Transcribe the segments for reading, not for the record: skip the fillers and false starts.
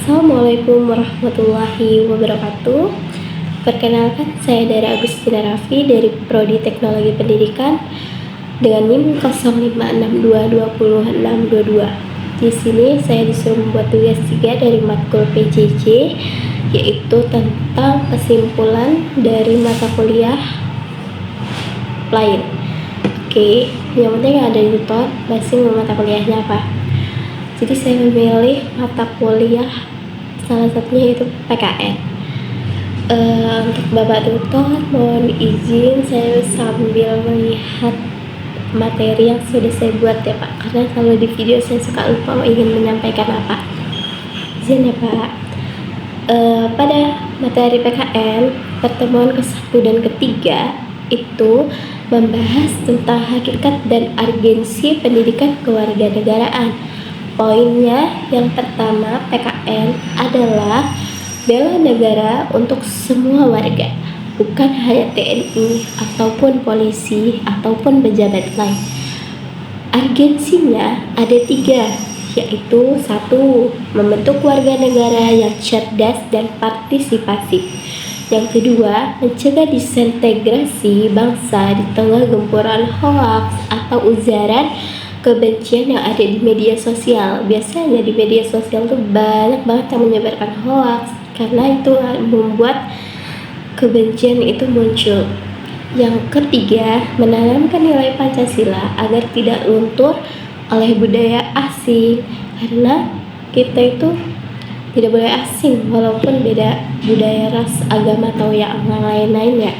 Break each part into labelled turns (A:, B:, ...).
A: Assalamualaikum warahmatullahi wabarakatuh. Perkenalkan, saya dari Agustina Raffi dari Prodi Teknologi Pendidikan dengan NIM 0562200622. Di sini saya disuruh membuat tugas 3 dari matkul PJJ, yaitu tentang kesimpulan dari mata kuliah lain. Oke, yang penting ada di tutor masing mata kuliahnya apa. Jadi saya memilih mata kuliah salah satunya itu PKN. Untuk Bapak Tutor, mohon izin saya sambil melihat materi yang sudah saya buat ya Pak, karena kalau di video saya suka lupa ingin menyampaikan apa. Izin ya Pak. Pada materi PKN pertemuan ke-1 dan ke-3 itu membahas tentang hakikat dan urgensi pendidikan kewarganegaraan. Poinnya yang pertama PKN adalah bela negara untuk semua warga, bukan hanya TNI ataupun polisi ataupun pejabat lain. Urgensinya ada 3, yaitu 1. Membentuk warga negara yang cerdas dan partisipatif. Yang kedua, mencegah disintegrasi bangsa di tengah gempuran hoaks atau ujaran kebencian yang ada di media sosial. Biasanya di media sosial tuh banyak banget yang menyebarkan hoaks, karena itu membuat kebencian itu muncul. Yang ketiga, menanamkan nilai Pancasila agar tidak luntur oleh budaya asing, karena kita itu tidak boleh asing walaupun beda budaya, ras, agama atau yang lain-lainnya.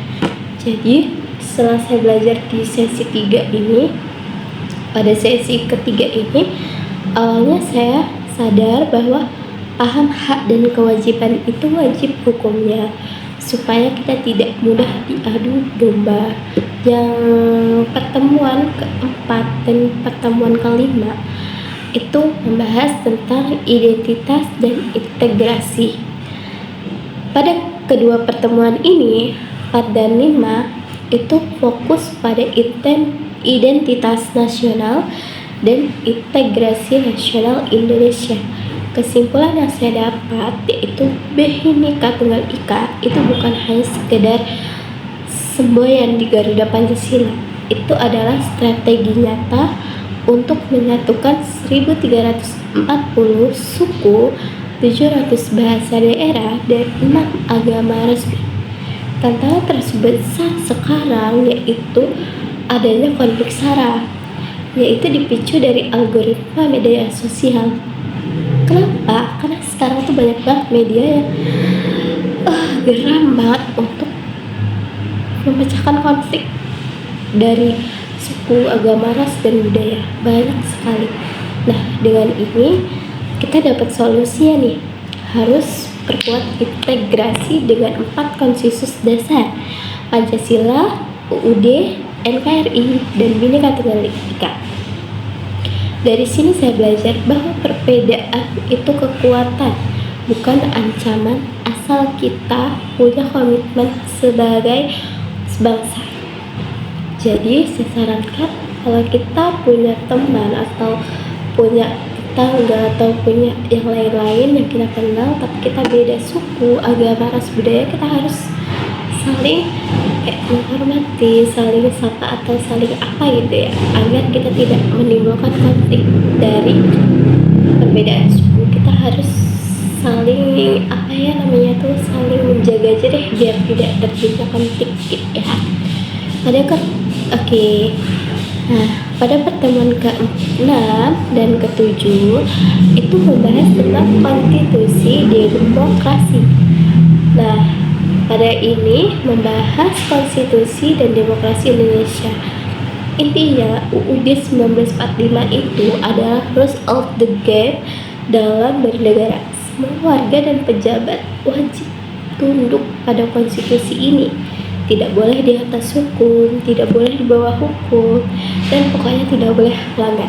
A: Jadi setelah saya belajar di sesi 3 ini, pada sesi ketiga ini, awalnya saya sadar bahwa paham hak dan kewajiban itu wajib hukumnya, supaya kita tidak mudah diadu domba. Yang pertemuan keempat dan pertemuan kelima itu membahas tentang identitas dan integrasi. Pada kedua pertemuan ini, 4 dan 5 itu fokus pada identitas nasional dan integrasi nasional Indonesia. Kesimpulan yang saya dapat yaitu Bhinneka Tunggal Ika itu bukan hanya sekedar semboyan di Garuda Pancasila. Itu adalah strategi nyata untuk menyatukan 1340 suku, 700 bahasa daerah, dan 6 agama resmi. Tantangan terbesar sekarang yaitu adanya konflik SARA, yaitu dipicu dari algoritma media sosial. Kenapa? Karena sekarang tuh banyak banget media yang geram banget untuk memecahkan konflik dari suku, agama, ras, dan budaya. Banyak sekali. Nah, dengan ini kita dapat solusinya nih. Harus perkuat integrasi dengan 4 konsensus dasar: Pancasila, UUD, NKRI, dan Bhinneka Tunggal Ika. Dari sini saya belajar bahwa perbedaan itu kekuatan, bukan ancaman, asal kita punya komitmen sebagai bangsa. Jadi saya sarankan kalau kita punya teman atau punya tetangga atau punya yang lain-lain yang kita kenal tapi kita beda suku, agama, ras, budaya, kita harus saling menghormati, saling sapa atau saling apa gitu ya, agar kita tidak menimbulkan konflik dari perbedaan suku. Kita harus saling saling menjaga aja deh biar tidak terjadi konflik gitu ya. Pada pertemuan ke-6 dan ke-7 itu membahas tentang konstitusi demokrasi. Nah, pada ini membahas konstitusi dan demokrasi Indonesia. Intinya UUD 1945 itu adalah rules of the game dalam bernegara. Semua warga dan pejabat wajib tunduk pada konstitusi ini. Tidak boleh di atas hukum, tidak boleh di bawah hukum, dan pokoknya tidak boleh melanggar.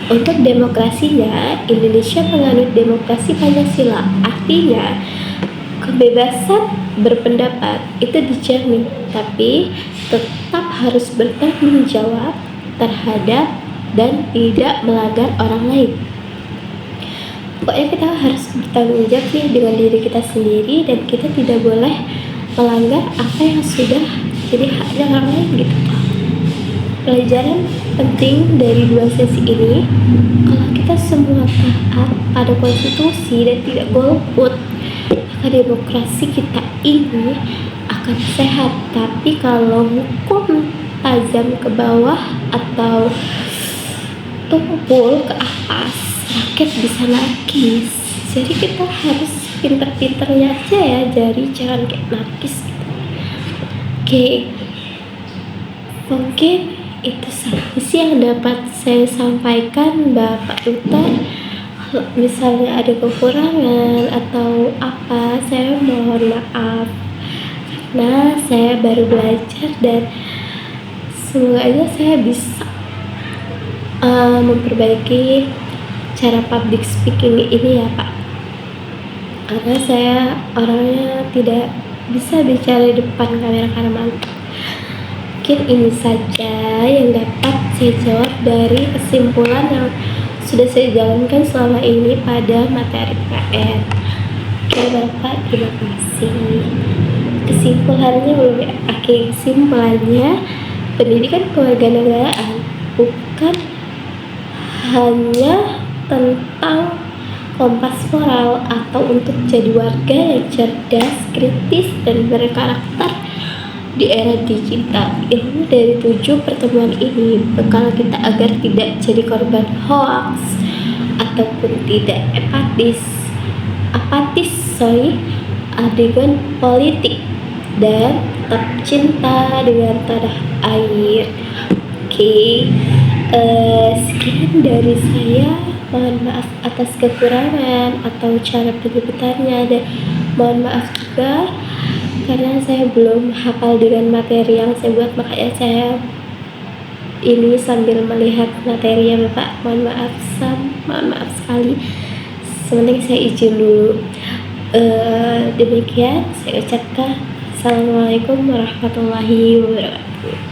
A: Untuk demokrasinya, Indonesia menganut demokrasi Pancasila. Artinya kebebasan berpendapat itu dijamin, tapi tetap harus bertanggung jawab terhadap dan tidak melanggar orang lain. Pokoknya kita harus bertanggung jawab nih dengan diri kita sendiri, dan kita tidak boleh melanggar apa yang sudah jadi haknya orang lain gitu. Pelajaran penting dari 2 sesi ini, kalau kita semua taat pada konstitusi dan tidak golput, maka demokrasi kita ini akan sehat. Tapi kalau hukum tajam ke bawah atau tumpul ke atas, rakyat bisa narkis. Jadi kita harus pinter-pinternya aja ya, jadi jangan kayak narkis gitu. Oke, mungkin itu saja sih yang dapat saya sampaikan, Bapak Duta. Kalau misalnya ada kekurangan atau apa, saya mohon maaf karena saya baru belajar, dan semoga aja saya bisa memperbaiki cara public speaking ini ya Pak, karena saya orangnya tidak bisa bicara di depan kamera karena malu. Mungkin ini saja yang dapat saya jawab dari kesimpulan yang sudah saya jalankan selama ini pada materi PKN. Oke Bapak, terima kasih. Kesimpulannya belum ya? Oke, kesimpulannya, pendidikan kewarganegaraan bukan hanya tentang kompas moral atau untuk jadi warga yang cerdas, kritis, dan berkarakter di era digital. Ilmu dari 7 pertemuan ini bekal kita agar tidak jadi korban hoax ataupun tidak apatis dengan politik, dan tetap cinta dengan tanah air. Oke, sekian dari saya. Mohon maaf atas kekurangan atau cara penyebutannya, dan mohon maaf juga karena saya belum hafal dengan materi yang saya buat, makanya saya ini sambil melihat materi ya Bapak. Mohon maaf sekali. Sementing saya izin dulu. Demikian saya ucapkan. Assalamualaikum warahmatullahi wabarakatuh.